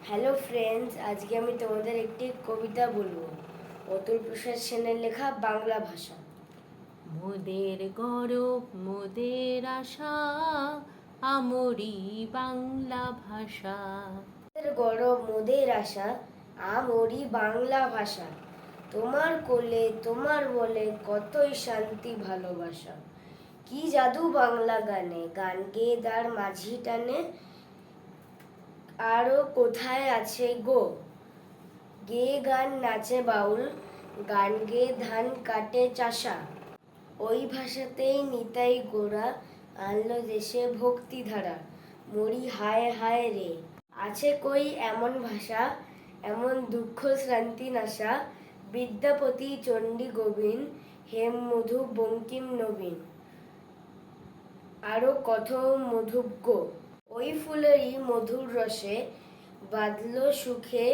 Hello friends, আজকে আমি তোমাদের একটি কবিতা বলবো। অতুল প্রসাদ সেনের লেখা বাংলা ভাষা। মোদের গৌরব মোদের আশা, আমরি বাংলা ভাষা। মোদের গৌরব মোদের আশা, আমরি বাংলা ভাষা। তোমার কোলে তোমার বলে কতই শান্তি ভালোবাসা। কি জাদু বাংলা গানে, গান গেয়ে তার মাঝি টানে। আরো কোথায় আছে গো, গেয়ে গান নাচে বাউল, গান গেয়ে ধান কাটে চাষা। ওই ভাষাতেই নিতাই গোরা আনলো দেশে ভক্তি ধারা। মরি হায় হায় রে, আছে কই এমন ভাষা, এমন দুঃখ শ্রান্তি নাশা। বিদ্যাপতি চণ্ডী গোবিন, হেম মধু বঙ্কিম নবীন, আরো কত মধুজ্ঞ। ওই ফুলেরই মধুর রসে বাঁধলো সুখে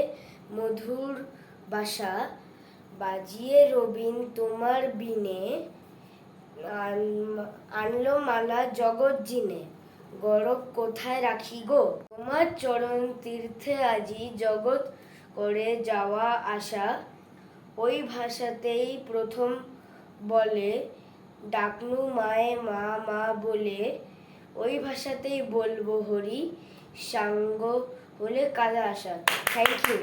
মধুর বাসা। বাজিয়ে রবিন তোমার বিনে, আনলো মালা জগৎ জিনে। গৌরব কোথায় রাখি গো, তোমার চরণ তীর্থে আজি জগৎ করে যাওয়া আসা। ওই ভাষাতেই প্রথম বলে ডাকনু মায়ে মা মা বলে। ওই ভাষাতেই বলবো হরি, সাঙ্গ হলে কালা আসা। Thank you.